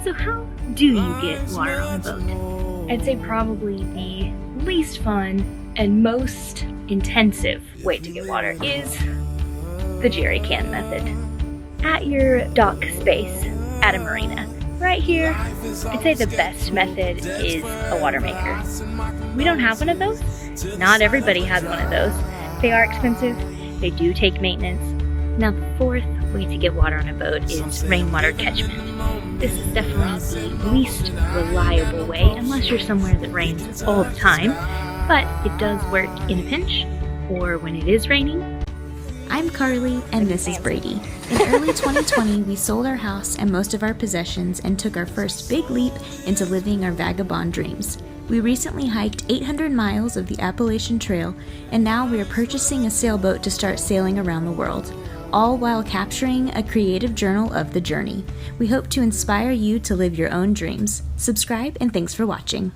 So how do you get water on a boat? I'd say probably the least fun and most intensive way to get water is the jerry can method. At your dock space at a marina. Right here, I'd say the best method is a water maker. We don't have one of those. Not everybody has one of those. They are expensive. They do take maintenance. Now the fourth way to get water on a boat is rainwater catchment. This is definitely the least reliable way unless you're somewhere that rains all the time, but it does work in a pinch or when it is raining. I'm Carlie, and this is Brady. In early 2020, we sold our house and most of our possessions and took our first big leap into living our vagabond dreams. We recently hiked 800 miles of the Appalachian Trail, and now we are purchasing a sailboat to start sailing around the world, all while capturing a creative journal of the journey. We hope to inspire you to live your own dreams. Subscribe, and thanks for watching.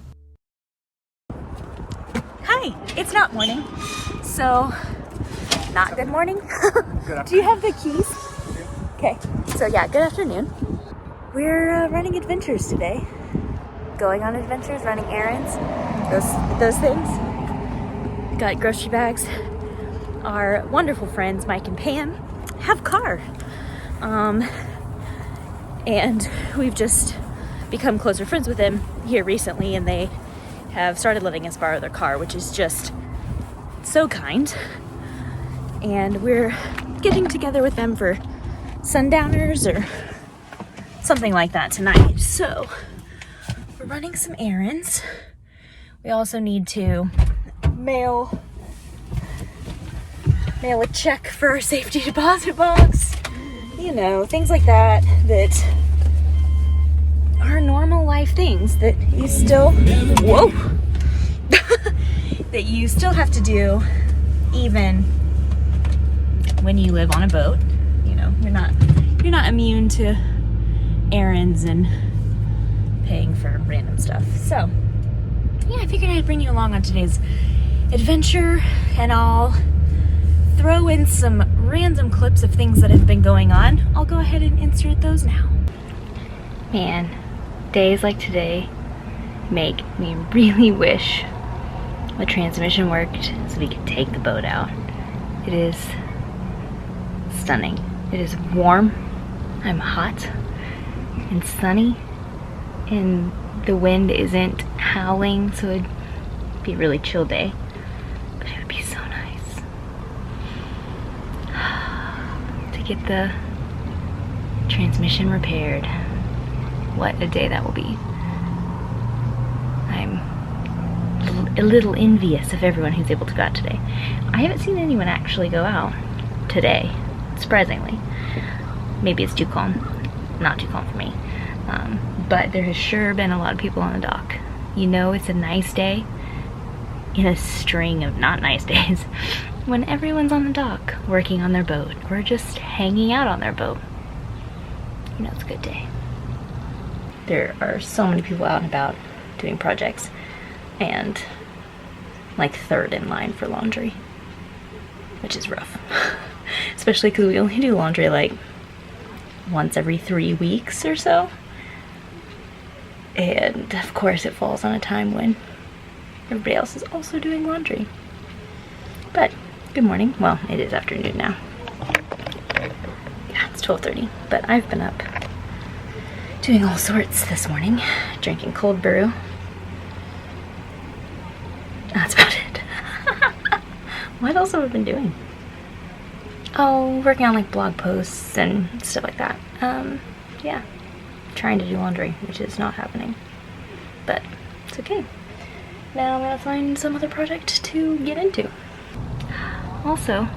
Hi, it's not morning, so not good morning. Do you have the keys? Okay, so yeah, good afternoon. We're running adventures today. Going on adventures, running errands, those things. Got grocery bags. Our wonderful friends, Mike and Pam, have a car. And we've just become closer friends with them here recently, and they have started letting us borrow their car, which is just so kind. And we're getting together with them for sundowners or something like that tonight. So we're running some errands. We also need to mail a check for our safety deposit box. You know, things like that are normal life things that you still, that you still have to do even when you live on a boat. You know, you're not immune to errands and paying for random stuff. So yeah, I figured I'd bring you along on today's adventure, and I'll throw in some random clips of things that have been going on. I'll go ahead and insert those now. Man, days like today make me really wish the transmission worked so we could take the boat out. It is stunning. It is warm, I'm hot and sunny, and the wind isn't howling, so it'd be a really chill day, but it would be so nice to get the transmission repaired. What a day that will be. I'm a little envious of everyone who's able to go out today. I haven't seen anyone actually go out today, surprisingly. Maybe it's too calm. Not too calm for me. But there has sure been a lot of people on the dock. You know, it's a nice day in a string of not nice days when everyone's on the dock working on their boat or just hanging out on their boat. You know, it's a good day. There are so many people out and about doing projects, and like third in line for laundry, which is rough. Especially because we only do laundry like once every 3 weeks or so. And of course it falls on a time when everybody else is also doing laundry. But good morning. Well, it is afternoon now. Yeah, it's 12:30, but I've been up doing all sorts this morning. Drinking cold brew. That's about it. What else have I been doing? Oh, working on like blog posts and stuff like that. Yeah, trying to do laundry, which is not happening, but it's okay. Now I'm gonna find some other project to get into. Also,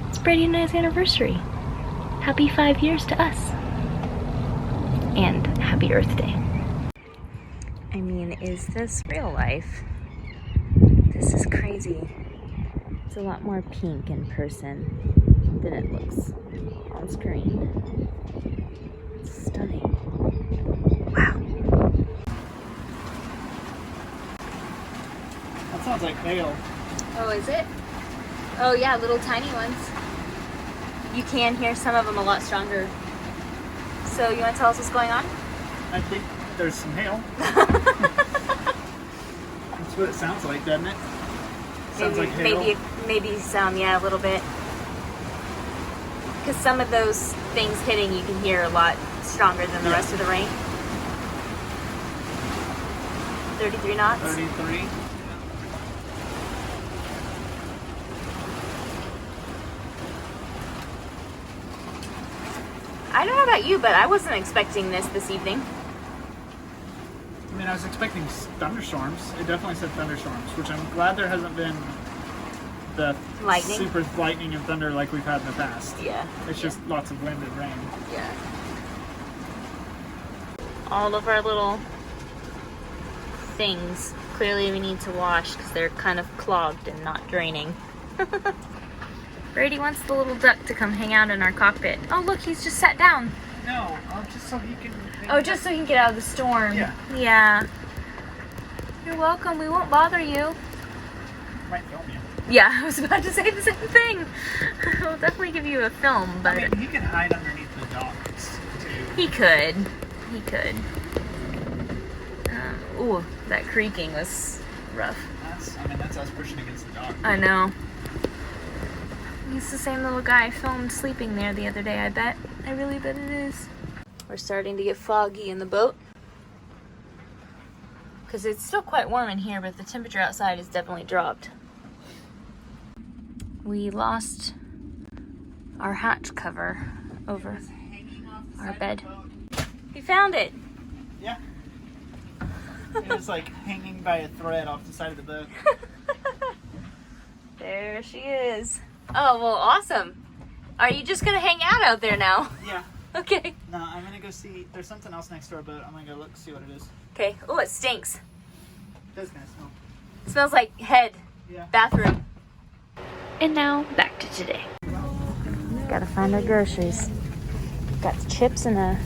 it's Brady and I's anniversary. Happy 5 years to us. And happy Earth Day. I mean, is this real life? This is crazy. It's a lot more pink in person than it looks on screen. It's stunning. Wow. That sounds like hail. Oh, is it? Oh yeah, little tiny ones. You can hear some of them a lot stronger. So you want to tell us what's going on? I think there's some hail. That's what it sounds like, doesn't it? Sounds like hail. Maybe some, yeah, a little bit. Because some of those things hitting you can hear a lot stronger than the rest of the rain. 33 knots? 33. I don't know about you, but I wasn't expecting this evening. I mean, I was expecting thunderstorms. It definitely said thunderstorms, which I'm glad there hasn't been the Lightning? super lightning and thunder like we've had in the past. Yeah. It's just lots of wind and rain. Yeah. All of our little things, clearly we need to wash because they're kind of clogged and not draining. Brady wants the little duck to come hang out in our cockpit. Oh, look, he's just sat down. No, just so he can... Oh, just so he can get out of the storm. Yeah. Yeah. You're welcome. We won't bother you. Might film you. Yeah, I was about to say the same thing. We'll definitely give you a film, but... I mean, he can hide underneath the docks, too. He could. He could. Ooh, that creaking was rough. That's us pushing against the dock. I know. He's the same little guy I filmed sleeping there the other day, I bet. I really bet it is. We're starting to get foggy in the boat. Because it's still quite warm in here, but the temperature outside has definitely dropped. We lost our hatch cover over our bed. We found it! Yeah. It was like hanging by a thread off the side of the boat. There she is. Oh, well, awesome. Are you just going to hang out there now? Yeah. Okay. No, I'm going to go see. There's something else next to our boat. I'm going to go look, see what it is. Okay. Oh, it stinks. It does kind of smell. It smells like head. Yeah. Bathroom. And now, back to today. Gotta find our groceries. Got chips and a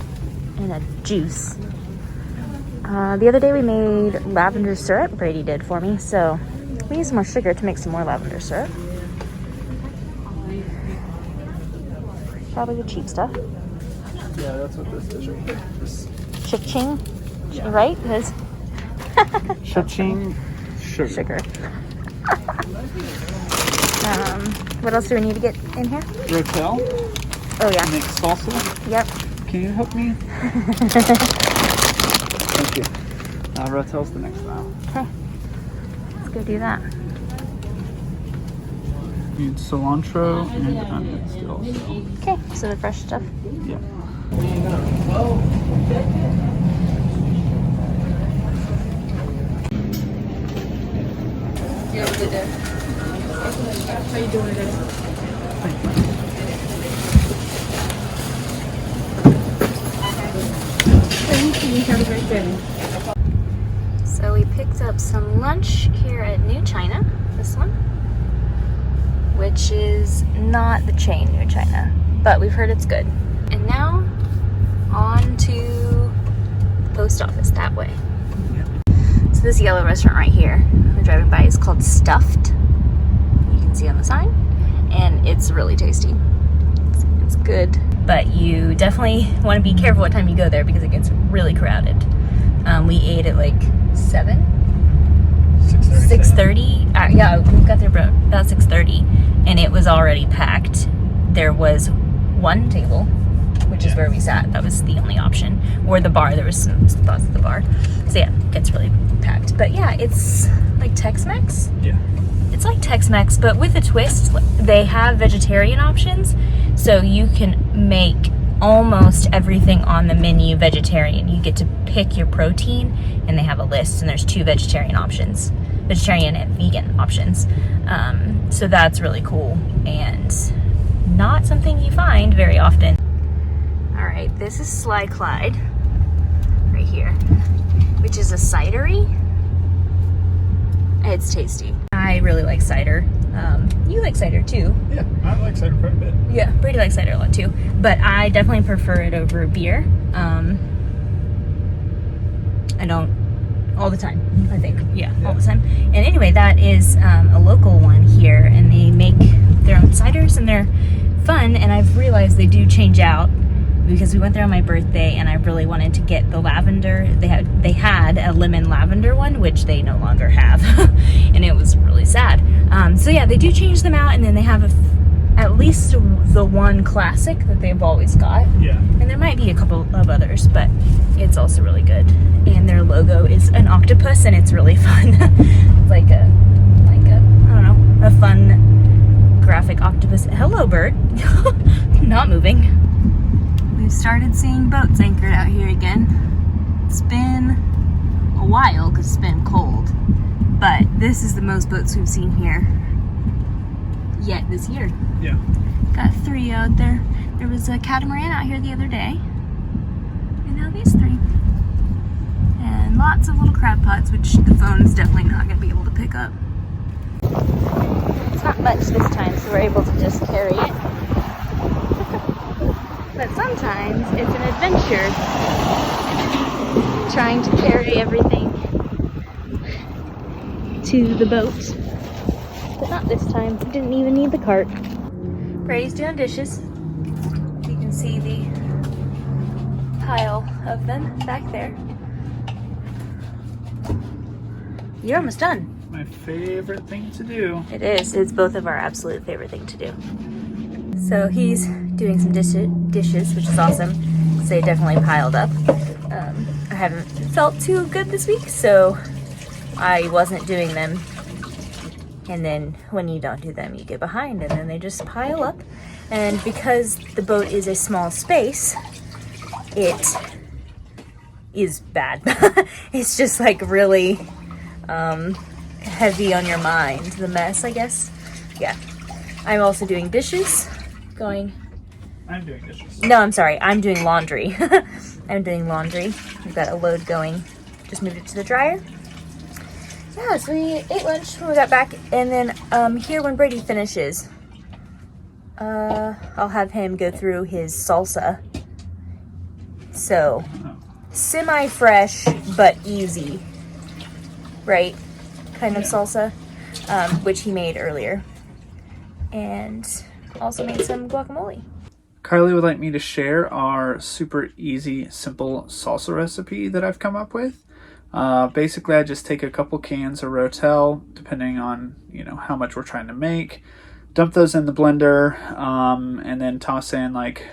juice. The other day we made lavender syrup. Brady did for me, so we need some more sugar to make some more lavender syrup. Probably the cheap stuff. Yeah, that's what this is right here. Cha-ching, Yeah. right? Because Cha-ching sugar. What else do we need to get in here? Rotel. Oh yeah. Make salsa. Yep. Can you help me? Thank you. Rotel's the next mile. Okay. Let's go do that. Need cilantro and onions still. So. Okay. So the fresh stuff. Yeah. How you doing today? Thank you. Have a great day. So we picked up some lunch here at New China. This one, which is not the chain New China, but we've heard it's good. And now on to the post office that way. So this yellow restaurant right here we're driving by is called Stuffed. You can see on the sign, and it's really tasty. It's good, but you definitely want to be careful what time you go there because it gets really crowded. We ate at like 6:30. Yeah, we got there about 6:30, and it was already packed. There was one table, which is where we sat. That was the only option. Or the bar. There was some spots at the bar. So yeah, it gets really packed. But yeah, it's like Tex-Mex. Yeah. It's like Tex-Mex, but with a twist. They have vegetarian options, so you can make almost everything on the menu vegetarian. You get to pick your protein, and they have a list, and there's 2 vegetarian options, vegetarian and vegan options. So that's really cool, and not something you find very often. All right, this is Sly Clyde right here, which is a cidery. It's tasty. I really like cider. You like cider too. Yeah, I like cider quite a bit. Yeah, Brady likes cider a lot too, but I definitely prefer it over beer. I don't all the time, I think. Yeah, all the time. And anyway, that is a local one here, and they make their own ciders, and they're fun, and I've realized they do change out because we went there on my birthday and I really wanted to get the lavender. They had a lemon lavender one, which they no longer have. And it was really sad. So yeah, they do change them out, and then they have at least the one classic that they've always got. Yeah. And there might be a couple of others, but it's also really good. And their logo is an octopus, and it's really fun. It's like a I don't know, a fun graphic octopus. Hello, bird. Not moving. We've started seeing boats anchored out here again. It's been a while because it's been cold, but this is the most boats we've seen here yet this year. Yeah. Got 3 out there. There was a catamaran out here the other day, and now these 3. And lots of little crab pots, which the phone is definitely not going to be able to pick up. It's not much this time, so we're able to just carry it. But sometimes it's an adventure trying to carry everything to the boat. But not this time. We didn't even need the cart. Brady's doing dishes. You can see the pile of them back there. You're almost done. My favorite thing to do. It is. It's both of our absolute favorite thing to do. So he's doing some dishes, which is awesome, because they definitely piled up. I haven't felt too good this week, so I wasn't doing them. And then when you don't do them, you get behind, and then they just pile up. And because the boat is a small space, it is bad. It's just like really heavy on your mind, the mess, I guess. Yeah. I'm also doing dishes. I'm doing dishes. No, I'm sorry. I'm doing laundry. I'm doing laundry. We've got a load going. Just moved it to the dryer. Yeah, so we ate lunch when we got back, and then here when Brady finishes, I'll have him go through his salsa. So, semi-fresh but easy, right? Kind of salsa, which he made earlier, and also made some guacamole. Carlie would like me to share our super easy, simple salsa recipe that I've come up with. Basically, I just take a couple cans of Rotel, depending on, how much we're trying to make, dump those in the blender, and then toss in like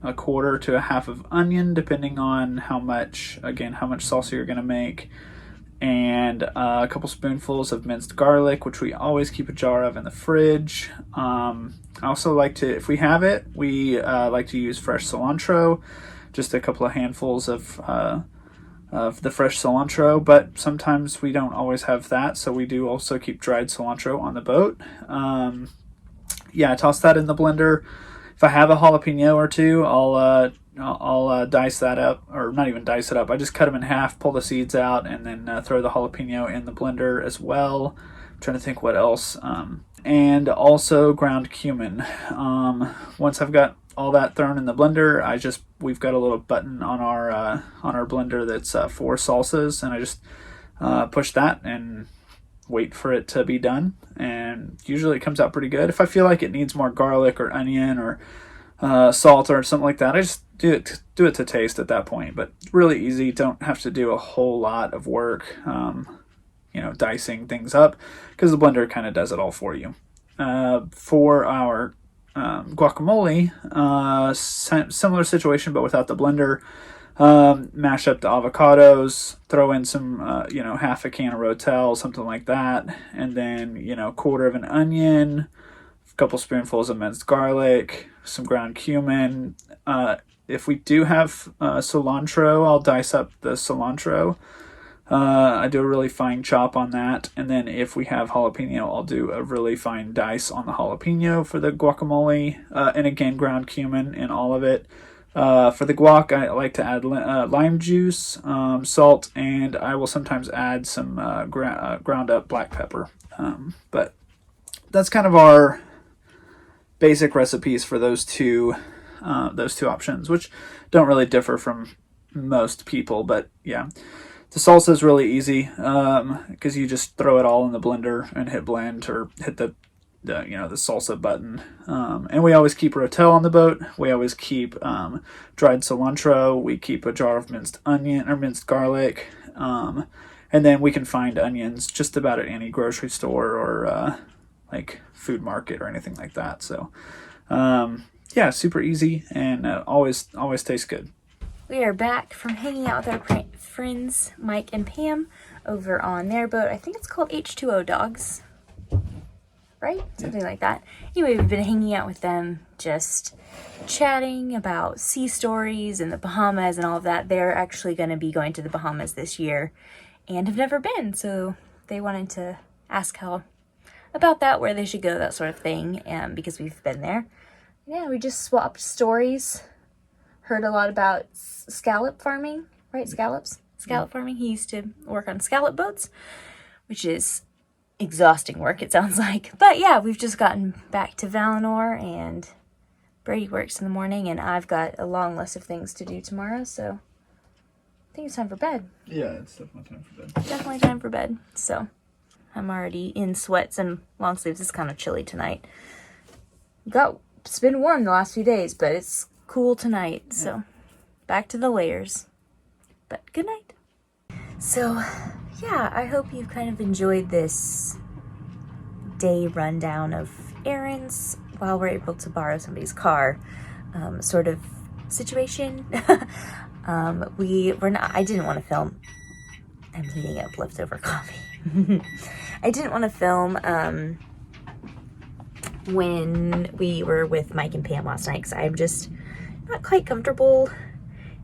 a quarter to a half of onion, depending on how much salsa you're going to make, and a couple spoonfuls of minced garlic, which we always keep a jar of in the fridge. I also like to, if we have it, we like to use fresh cilantro, just a couple of handfuls of the fresh cilantro, but sometimes we don't always have that, so we do also keep dried cilantro on the boat. I toss that in the blender. If I have a jalapeno or two, I'll dice that up, or not even dice it up. I just cut them in half, pull the seeds out, and then throw the jalapeno in the blender as well. I'm trying to think what else. And also ground cumin. Once I've got all that thrown in the blender, we've got a little button on our blender that's for salsas, and I just push that and wait for it to be done, and usually it comes out pretty good. If I feel like it needs more garlic or onion or salt or something like that, I just do it to taste at that point. But really easy, don't have to do a whole lot of work dicing things up, because the blender kind of does it all for you. For our guacamole, similar situation but without the blender. Mash up the avocados, throw in some half a can of Rotel, something like that, and then quarter of an onion, a couple spoonfuls of minced garlic, some ground cumin. If we do have cilantro, I'll dice up the cilantro. I do a really fine chop on that, and then if we have jalapeno, I'll do a really fine dice on the jalapeno for the guacamole, and again ground cumin in all of it. For the guac, I like to add lime juice, salt, and I will sometimes add some ground up black pepper. But that's kind of our basic recipes for those two options, which don't really differ from most people. But yeah, the salsa is really easy because you just throw it all in the blender and hit blend, or hit the the the salsa button. And we always keep rotel on the boat. We always keep dried cilantro. We keep a jar of minced onion or minced garlic. And then we can find onions just about at any grocery store or like food market or anything like that. So yeah, super easy and always tastes good. We are back from hanging out with our friends Mike and Pam over on their boat. I think it's called H2O Dogs, right? Something like that. Anyway, we've been hanging out with them, just chatting about sea stories and the Bahamas and all of that. They're actually going to be going to the Bahamas this year and have never been, so they wanted to ask how about that, where they should go, that sort of thing, because we've been there. Yeah, we just swapped stories. Heard a lot about scallop farming, right? Scallop farming. He used to work on scallop boats, which is exhausting work, it sounds like. But yeah, we've just gotten back to Valinor, and Brady works in the morning, and I've got a long list of things to do tomorrow, so I think it's time for bed. Yeah, it's definitely time for bed. Definitely time for bed. So I'm already in sweats and long sleeves. It's kind of chilly tonight. It's been warm the last few days, but it's cool tonight. So back to the layers. But good night. So yeah, I hope you've kind of enjoyed this day rundown of errands while we're able to borrow somebody's car sort of situation. I didn't want to film. I'm heating up leftover coffee. I didn't want to film when we were with Mike and Pam last night because I'm just not quite comfortable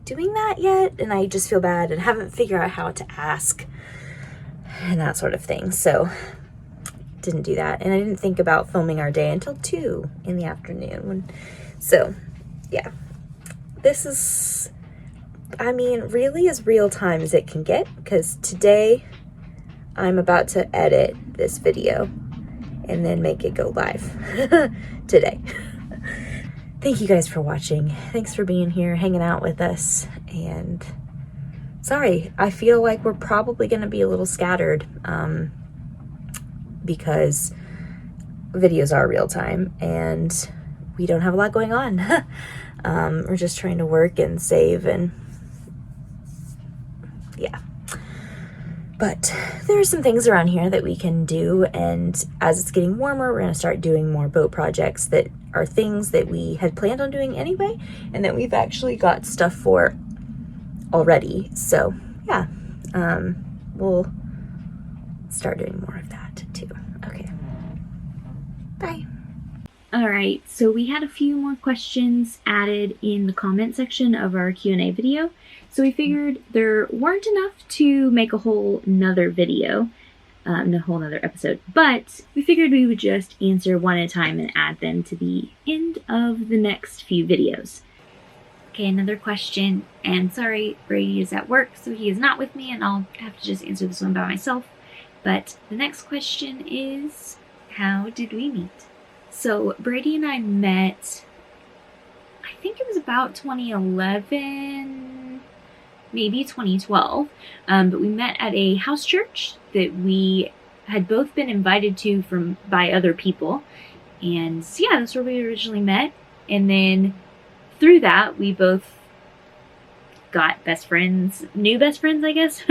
doing that yet, and I just feel bad and haven't figured out how to ask and that sort of thing. So didn't do that, and I didn't think about filming our day until 2 in the afternoon. So yeah, this is, I mean, really as real time as it can get, because today I'm about to edit this video and then make it go live today. Thank you guys for watching. Thanks for being here, hanging out with us. And sorry, I feel like we're probably going to be a little scattered because videos are real time and we don't have a lot going on. We're just trying to work and save and yeah. But there are some things around here that we can do, and as it's getting warmer, we're going to start doing more boat projects that are things that we had planned on doing anyway, and that we've actually got stuff for already. So yeah, we'll start doing more of that too. Okay, bye. All right, so we had a few more questions added in the comment section of our Q&A video. So we figured there weren't enough to make a whole nother video, a whole nother episode, but we figured we would just answer one at a time and add them to the end of the next few videos. Okay, another question, and sorry, Brady is at work, so he is not with me, and I'll have to just answer this one by myself. But the next question is, how did we meet? So Brady and I met, I think it was about 2011, maybe 2012, but we met at a house church that we had both been invited to by other people, and so yeah, that's where we originally met. And then through that, we both got best friends, new best friends, I guess,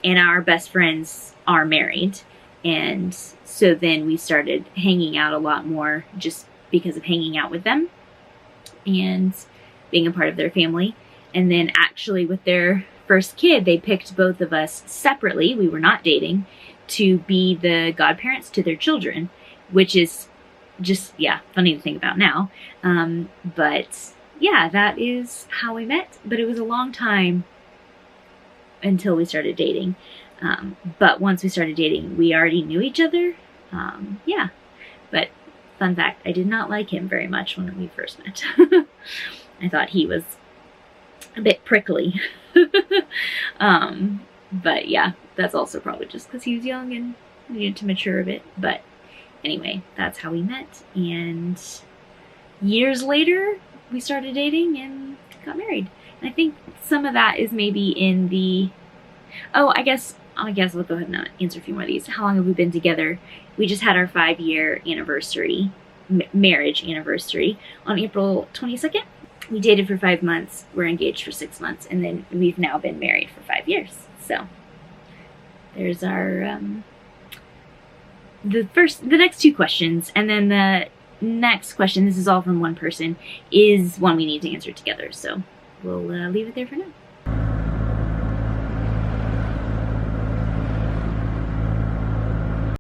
and our best friends are married, and so then we started hanging out a lot more just because of hanging out with them and being a part of their family. And then actually with their first kid, they picked both of us separately, we were not dating, to be the godparents to their children, which is just, yeah, funny to think about now. But yeah, that is how we met. But it was a long time until we started dating. But once we started dating, we already knew each other. Yeah, but fun fact, I did not like him very much when we first met. I thought he was a bit prickly. But yeah, that's also probably just because he was young and needed to mature a bit. But anyway, that's how we met. And years later, we started dating and got married. And I think some of that is maybe in the, I guess I guess we'll go ahead and answer a few more of these. How long have we been together? We just had our 5-year anniversary, marriage anniversary, on April 22nd. We dated for 5 months, we're engaged for 6 months, and then we've now been married for 5 years. So there's our the next 2 questions, and then the next question, this is all from one person, is one we need to answer together. So we'll leave it there for now.